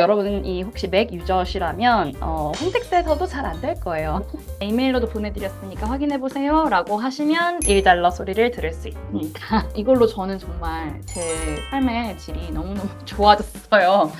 여러분이 혹시 맥 유저시라면 홈택스에서도 잘 안 될 거예요. 이메일로도 보내드렸으니까 확인해보세요 라고 하시면 $1 소리를 들을 수 있습니다. 이걸로 저는 정말 제 삶의 질이 너무너무 좋아졌어요.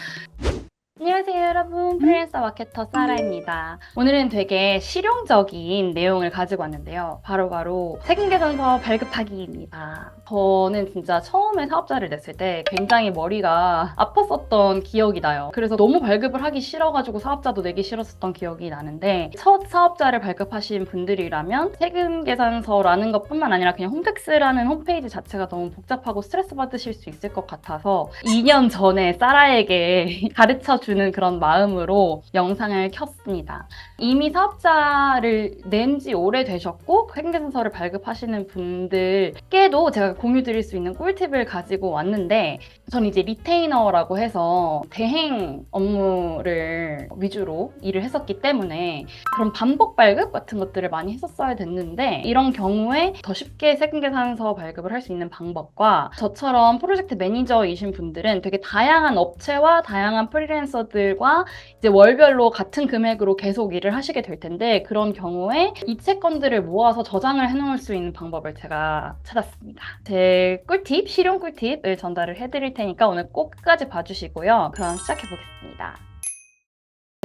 안녕하세요 여러분, 프리랜서 마케터 사라입니다. 오늘은 되게 실용적인 내용을 가지고 왔는데요. 바로 세금계산서 발급하기입니다. 저는 진짜 처음에 사업자를 냈을 때 굉장히 머리가 아팠었던 기억이 나요. 그래서 너무 발급을 하기 싫어가지고 사업자도 내기 싫었었던 기억이 나는데, 첫 사업자를 발급하신 분들이라면 세금계산서라는 것뿐만 아니라 그냥 홈택스라는 홈페이지 자체가 너무 복잡하고 스트레스 받으실 수 있을 것 같아서 2년 전에 사라에게 가르쳐주는 그런 마음으로 영상을 켰습니다. 이미 사업자를 낸 지 오래되셨고 세금계산서를 발급하시는 분들께도 제가 공유드릴 수 있는 꿀팁을 가지고 왔는데, 전 이제 리테이너라고 해서 대행 업무를 위주로 일을 했었기 때문에 그런 반복 발급 같은 것들을 많이 했었어야 됐는데, 이런 경우에 더 쉽게 세금계산서 발급을 할 수 있는 방법과 저처럼 프로젝트 매니저이신 분들은 되게 다양한 업체와 다양한 프리랜서들과 이제 월별로 같은 금액으로 계속 일을 하시게 될 텐데, 그런 경우에 이 채권들을 모아서 저장을 해놓을 수 있는 방법을 제가 찾았습니다. 제 꿀팁, 실용 꿀팁을 전달을 해드릴 테니까 오늘 꼭 끝까지 봐주시고요. 그럼 시작해보겠습니다.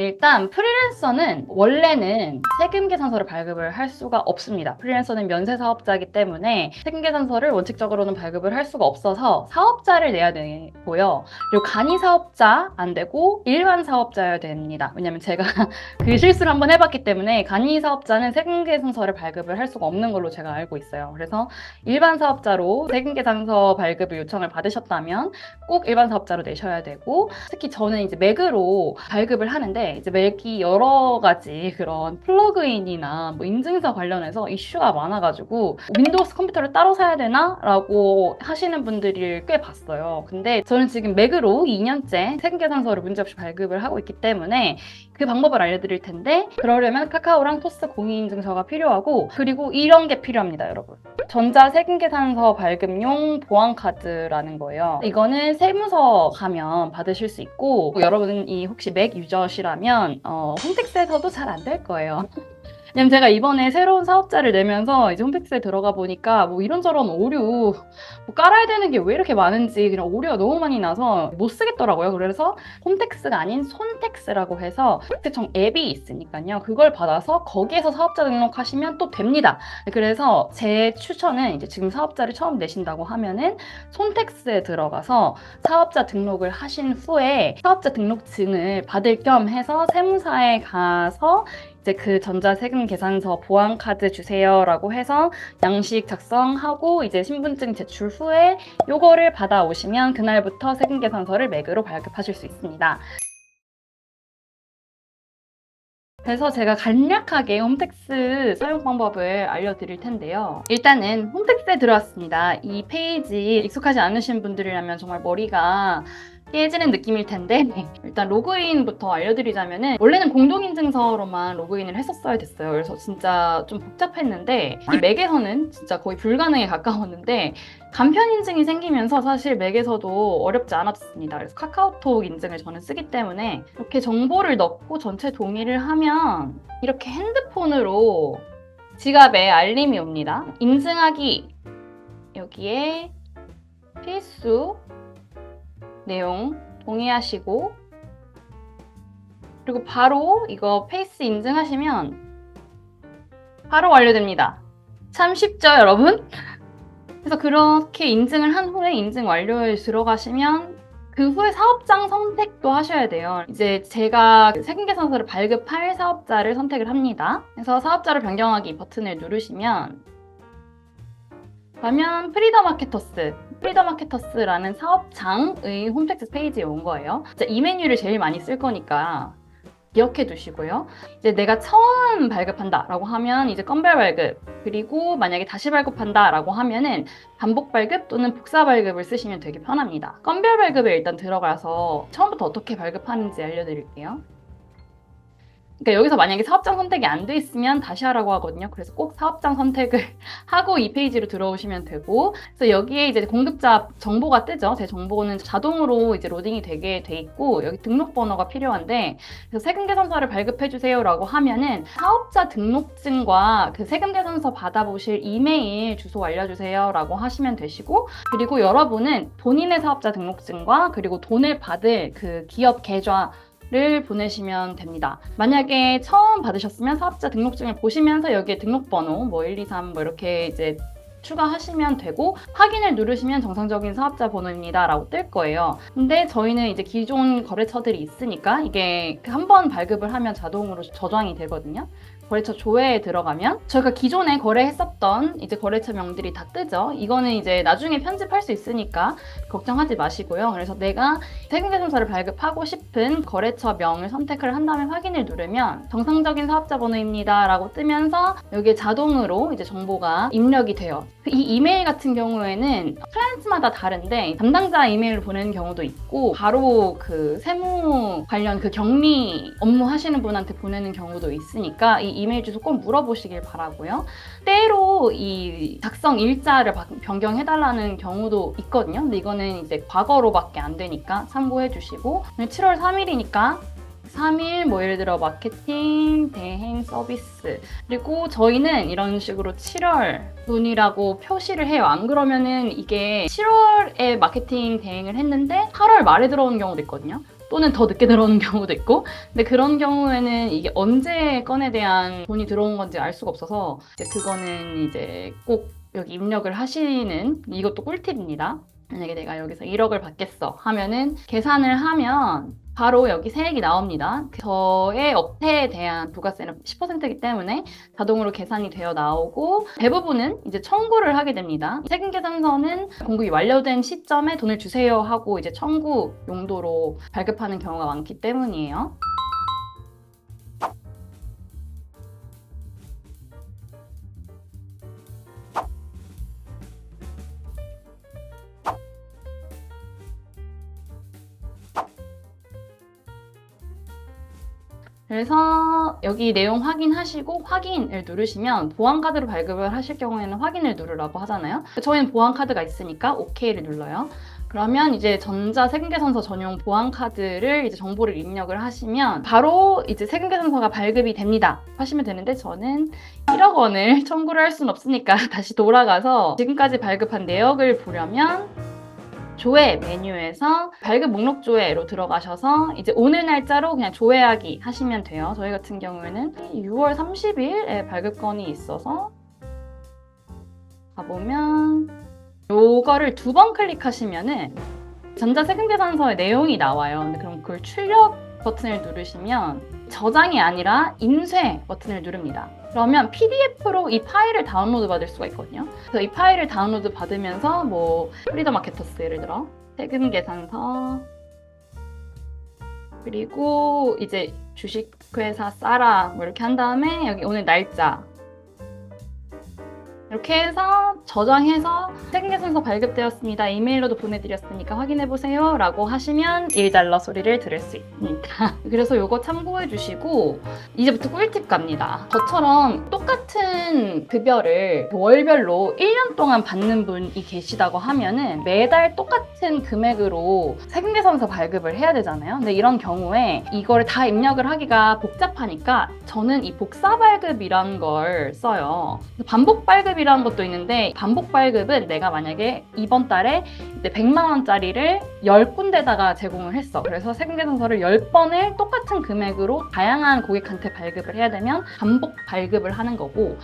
일단 프리랜서는 원래는 세금계산서를 발급을 할 수가 없습니다. 프리랜서는 면세사업자이기 때문에 세금계산서를 원칙적으로는 발급을 할 수가 없어서 사업자를 내야 되고요. 그리고 간이사업자 안 되고 일반 사업자여야 됩니다. 왜냐면 제가 그 실수를 한번 해봤기 때문에 간이사업자는 세금계산서를 발급을 할 수가 없는 걸로 제가 알고 있어요. 그래서 일반 사업자로 세금계산서 발급을 요청을 받으셨다면 꼭 일반 사업자로 내셔야 되고, 특히 저는 이제 맥으로 발급을 하는데 이제 맥이 여러 가지 그런 플러그인이나 뭐 인증서 관련해서 이슈가 많아가지고 윈도우스 컴퓨터를 따로 사야 되나? 라고 하시는 분들이 꽤 봤어요. 근데 저는 지금 맥으로 2년째 세금계산서를 문제없이 발급을 하고 있기 때문에 그 방법을 알려드릴 텐데, 그러려면 카카오랑 토스 공인인증서가 필요하고, 그리고 이런 게 필요합니다, 여러분. 전자세금계산서 발급용 보안카드라는 거예요. 이거는 세무서 가면 받으실 수 있고, 여러분이 혹시 맥 유저시라면 홈택스에서도 잘 안 될 거예요. 왜냐면 제가 이번에 새로운 사업자를 내면서 이제 홈택스에 들어가 보니까 뭐 이런저런 오류 뭐 깔아야 되는 게 왜 이렇게 많은지 그냥 오류가 너무 많이 나서 못 쓰겠더라고요. 그래서 홈택스가 아닌 손택스라고 해서 홈택스청 앱이 있으니까요. 그걸 받아서 거기에서 사업자 등록하시면 또 됩니다. 그래서 제 추천은 이제 지금 사업자를 처음 내신다고 하면은 손택스에 들어가서 사업자 등록을 하신 후에 사업자 등록증을 받을 겸 해서 세무사에 가서 이제 그 전자세금계산서 보안카드 주세요라고 해서 양식 작성하고 이제 신분증 제출 후에 요거를 받아오시면 그날부터 세금계산서를 맥으로 발급하실 수 있습니다. 그래서 제가 간략하게 홈택스 사용 방법을 알려드릴 텐데요. 일단은 홈택스에 들어왔습니다. 이 페이지 익숙하지 않으신 분들이라면 정말 머리가 깨지는 느낌일 텐데, 일단 로그인부터 알려드리자면은 원래는 공동인증서로만 로그인을 했었어야 됐어요. 그래서 진짜 좀 복잡했는데, 이 맥에서는 진짜 거의 불가능에 가까웠는데 간편 인증이 생기면서 사실 맥에서도 어렵지 않았습니다. 그래서 카카오톡 인증을 저는 쓰기 때문에 이렇게 정보를 넣고 전체 동의를 하면 이렇게 핸드폰으로 지갑에 알림이 옵니다. 인증하기, 여기에 필수 내용 동의하시고, 그리고 바로 이거 페이스 인증하시면 바로 완료됩니다. 참 쉽죠, 여러분? 그래서 그렇게 인증을 한 후에 인증 완료에 들어가시면 그 후에 사업장 선택도 하셔야 돼요. 이제 제가 세금계산서를 발급할 사업자를 선택을 합니다. 그래서 사업자를 변경하기 버튼을 누르시면 그러면 프리더마케터스라는 사업장의 홈택스 페이지에 온 거예요. 이 메뉴를 제일 많이 쓸 거니까 기억해 두시고요. 이제 내가 처음 발급한다 라고 하면 이제 건별 발급, 그리고 만약에 다시 발급한다 라고 하면은 반복 발급 또는 복사 발급을 쓰시면 되게 편합니다. 건별 발급에 일단 들어가서 처음부터 어떻게 발급하는지 알려드릴게요. 그러니까 여기서 만약에 사업장 선택이 안 돼 있으면 다시 하라고 하거든요. 그래서 꼭 사업장 선택을 하고 이 페이지로 들어오시면 되고, 그래서 여기에 이제 공급자 정보가 뜨죠. 제 정보는 자동으로 이제 로딩이 되게 돼 있고, 여기 등록번호가 필요한데, 그래서 세금계산서를 발급해주세요라고 하면은 사업자 등록증과 그 세금계산서 받아보실 이메일 주소 알려주세요라고 하시면 되시고, 그리고 여러분은 본인의 사업자 등록증과 그리고 돈을 받을 그 기업 계좌를 보내시면 됩니다. 만약에 처음 받으셨으면 사업자 등록증을 보시면서 여기에 등록번호 뭐 123 뭐 이렇게 이제 추가하시면 되고, 확인을 누르시면 정상적인 사업자 번호입니다 라고 뜰 거예요. 근데 저희는 이제 기존 거래처들이 있으니까 이게 한번 발급을 하면 자동으로 저장이 되거든요. 거래처 조회에 들어가면 저희가 기존에 거래했었던 이제 거래처명들이 다 뜨죠. 이거는 이제 나중에 편집할 수 있으니까 걱정하지 마시고요. 그래서 내가 세금계산서를 발급하고 싶은 거래처명을 선택을 한 다음에 확인을 누르면 정상적인 사업자 번호입니다 라고 뜨면서 여기에 자동으로 이제 정보가 입력이 돼요. 이 이메일 같은 경우에는 클라이언트마다 다른데 담당자 이메일을 보내는 경우도 있고, 바로 그 세무 관련 그 격리 업무 하시는 분한테 보내는 경우도 있으니까 이 이메일 주소 꼭 물어보시길 바라고요. 때로 이 작성 일자를 변경해달라는 경우도 있거든요. 근데 이거는 이제 과거로밖에 안 되니까 참고해 주시고, 7월 3일이니까 3일 뭐 예를 들어 마케팅 대행 서비스, 그리고 저희는 이런 식으로 7월 분이라고 표시를 해요. 안 그러면은 이게 7월에 마케팅 대행을 했는데 8월 말에 들어오는 경우도 있거든요. 또는 더 늦게 들어오는 경우도 있고. 근데 그런 경우에는 이게 언제 건에 대한 돈이 들어온 건지 알 수가 없어서 그거는 이제 꼭 여기 입력을 하시는, 이것도 꿀팁입니다. 만약에 내가 여기서 1억을 받겠어 하면은 계산을 하면 바로 여기 세액이 나옵니다. 저의 업태에 대한 부가세는 10%이기 때문에 자동으로 계산이 되어 나오고, 대부분은 이제 청구를 하게 됩니다. 세금계산서는 공급이 완료된 시점에 돈을 주세요 하고 이제 청구 용도로 발급하는 경우가 많기 때문이에요. 그래서 여기 내용 확인하시고 확인을 누르시면 보안카드로 발급을 하실 경우에는 확인을 누르라고 하잖아요. 저희는 보안카드가 있으니까 OK를 눌러요. 그러면 이제 전자세금계산서 전용 보안카드를 이제 정보를 입력을 하시면 바로 이제 세금계산서가 발급이 됩니다 하시면 되는데, 저는 1억 원을 청구를 할 수는 없으니까 다시 돌아가서 지금까지 발급한 내역을 보려면 조회 메뉴에서 발급 목록 조회로 들어가셔서 이제 오늘 날짜로 그냥 조회하기 하시면 돼요. 저희 같은 경우에는 6월 30일에 발급 건이 있어서 가보면 요거를 2번 클릭하시면은 전자세금계산서의 내용이 나와요. 근데 그럼 그걸 출력 버튼을 누르시면 저장이 아니라 인쇄 버튼을 누릅니다. 그러면 PDF로 이 파일을 다운로드 받을 수가 있거든요. 그래서 이 파일을 다운로드 받으면서 뭐 프리더 마케터스 예를 들어 세금계산서, 그리고 이제 주식회사 싸라 뭐 이렇게 한 다음에 여기 오늘 날짜 이렇게 해서 저장해서 세금계산서 발급되었습니다. 이메일로도 보내드렸으니까 확인해보세요 라고 하시면 $1 소리를 들을 수 있습니다. 그래서 이거 참고해 주시고 이제부터 꿀팁 갑니다. 저처럼 똑같은 급여를 월별로 1년 동안 받는 분이 계시다고 하면은 매달 똑같은 금액으로 세금계산서 발급을 해야 되잖아요. 근데 이런 경우에 이걸 다 입력을 하기가 복잡하니까 저는 이 복사발급이라는 걸 써요. 반복 발급 이라는 것도 있는데, 반복 발급은 내가 만약에 이번 달에 이제 100만 원짜리를 10군데다가 제공을 했어. 그래서 세금계산서를 10번을 똑같은 금액으로 다양한 고객한테 발급을 해야 되면 반복 발급을 하는 거고,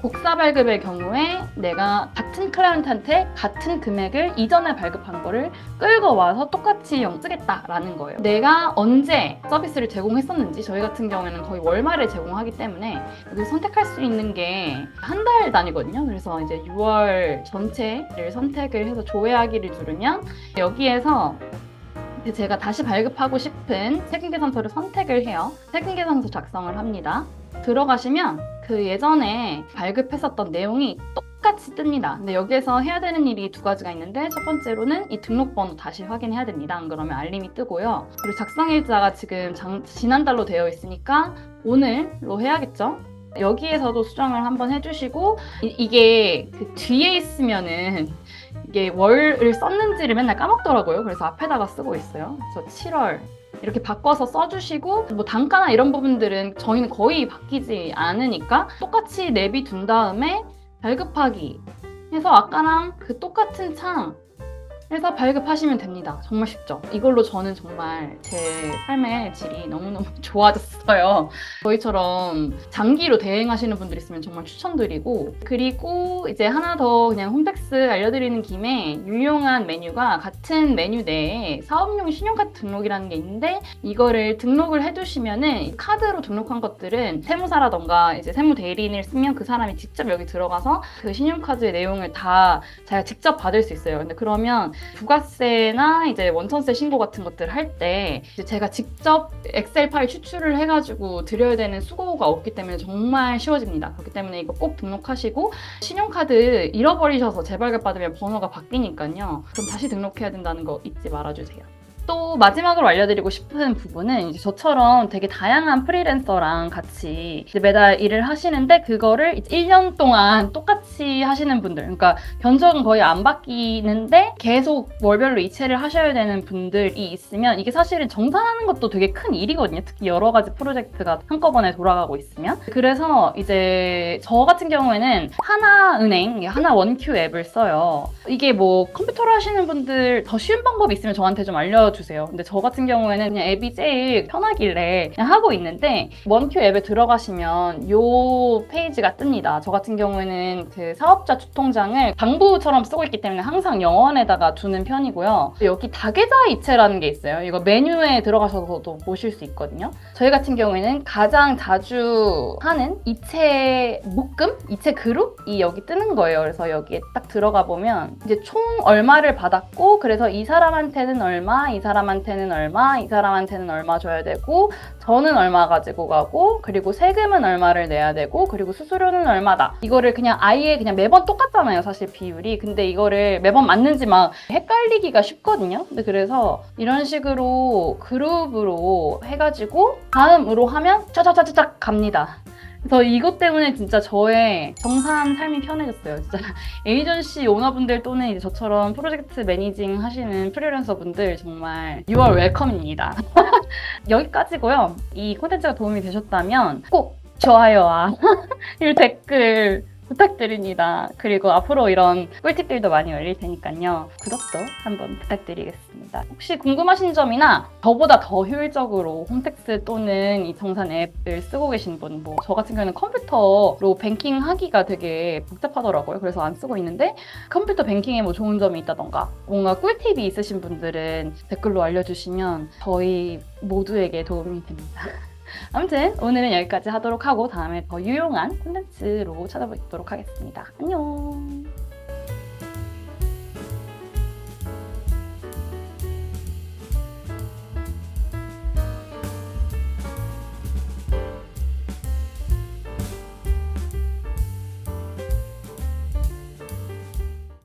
복사 발급의 경우에 내가 같은 클라이언트한테 같은 금액을 이전에 발급한 거를 끌고 와서 똑같이 쓰겠다라는 거예요. 내가 언제 서비스를 제공했었는지, 저희 같은 경우에는 거의 월말에 제공하기 때문에 여기서 선택할 수 있는 게 한 달 단위거든요. 그래서 이제 6월 전체를 선택을 해서 조회하기를 누르면 여기에서 제가 다시 발급하고 싶은 세금계산서를 선택을 해요. 세금계산서 작성을 합니다. 들어가시면 그 예전에 발급했었던 내용이 똑같이 뜹니다. 근데 여기에서 해야 되는 일이 2가지가 있는데, 첫 번째로는 이 등록번호 다시 확인해야 됩니다. 안 그러면 알림이 뜨고요. 그리고 작성일자가 지금 지난달로 되어 있으니까 오늘로 해야겠죠? 여기에서도 수정을 한번 해주시고 이게 그 뒤에 있으면은 이게 월을 썼는지를 맨날 까먹더라고요. 그래서 앞에다가 쓰고 있어요. 그래서 7월 이렇게 바꿔서 써주시고 뭐 단가나 이런 부분들은 저희는 거의 바뀌지 않으니까 똑같이 내비둔 다음에 발급하기 해서 아까랑 그 똑같은 창 해서 발급하시면 됩니다. 정말 쉽죠? 이걸로 저는 정말 제 삶의 질이 너무너무 좋아졌어요. 저희처럼 장기로 대행하시는 분들 있으면 정말 추천드리고, 그리고 이제 하나 더 그냥 홈택스 알려드리는 김에 유용한 메뉴가 같은 메뉴 내에 사업용 신용카드 등록이라는 게 있는데, 이거를 등록을 해두시면은 카드로 등록한 것들은 세무사라던가 이제 세무대리인을 쓰면 그 사람이 직접 여기 들어가서 그 신용카드의 내용을 다 제가 직접 받을 수 있어요. 근데 그러면 부가세나 이제 원천세 신고 같은 것들 할 때 제가 직접 엑셀 파일 추출을 해가지고 드려야 되는 수고가 없기 때문에 정말 쉬워집니다. 그렇기 때문에 이거 꼭 등록하시고, 신용카드 잃어버리셔서 재발급 받으면 번호가 바뀌니까요. 그럼 다시 등록해야 된다는 거 잊지 말아주세요. 또 마지막으로 알려드리고 싶은 부분은 이제 저처럼 되게 다양한 프리랜서랑 같이 이제 매달 일을 하시는데 그거를 이제 1년 동안 똑같이 하시는 분들, 그러니까 견적은 거의 안 바뀌는데 계속 월별로 이체를 하셔야 되는 분들이 있으면 이게 사실은 정산하는 것도 되게 큰 일이거든요. 특히 여러 가지 프로젝트가 한꺼번에 돌아가고 있으면. 그래서 이제 저 같은 경우에는 하나은행, 하나원큐 앱을 써요. 이게 뭐 컴퓨터로 하시는 분들 더 쉬운 방법이 있으면 저한테 좀 알려주세요. 근데 저 같은 경우에는 그냥 앱이 제일 편하길래 그냥 하고 있는데, 원큐 앱에 들어가시면 요 페이지가 뜹니다. 저 같은 경우에는 그 사업자 주통장을 방부처럼 쓰고 있기 때문에 항상 영원에다가 두는 편이고요. 여기 다계좌 이체라는 게 있어요. 이거 메뉴에 들어가셔서도 보실 수 있거든요. 저희 같은 경우에는 가장 자주 하는 이체 묶음? 이체 그룹이 여기 뜨는 거예요. 그래서 여기에 딱 들어가 보면 이제 총 얼마를 받았고, 그래서 이 사람한테는 얼마, 이 사람한테는 얼마, 이 사람한테는 얼마 줘야 되고, 저는 얼마 가지고 가고, 그리고 세금은 얼마를 내야 되고, 그리고 수수료는 얼마다. 이거를 그냥 아예 그냥 매번 똑같잖아요, 사실 비율이. 근데 이거를 매번 맞는지 막 헷갈리기가 쉽거든요. 근데 그래서 이런 식으로 그룹으로 해가지고 다음으로 하면 짜자자자작 갑니다. 그래서 이것 때문에 진짜 저의 정산 삶이 편해졌어요. 진짜 에이전시 오너분들 또는 이제 저처럼 프로젝트 매니징 하시는 프리랜서 분들 정말 6월 웰컴입니다. 여기까지고요. 이 콘텐츠가 도움이 되셨다면 꼭 좋아요와 이 댓글 부탁드립니다. 그리고 앞으로 이런 꿀팁들도 많이 올릴 테니까요. 구독도 한번 부탁드리겠습니다. 혹시 궁금하신 점이나 저보다 더 효율적으로 홈택스 또는 이 정산 앱을 쓰고 계신 분, 뭐 저 같은 경우는 컴퓨터로 뱅킹 하기가 되게 복잡하더라고요. 그래서 안 쓰고 있는데 컴퓨터 뱅킹에 뭐 좋은 점이 있다던가 뭔가 꿀팁이 있으신 분들은 댓글로 알려주시면 저희 모두에게 도움이 됩니다. 아무튼 오늘은 여기까지 하도록 하고 다음에 더 유용한 콘텐츠로 찾아뵙도록 하겠습니다. 안녕.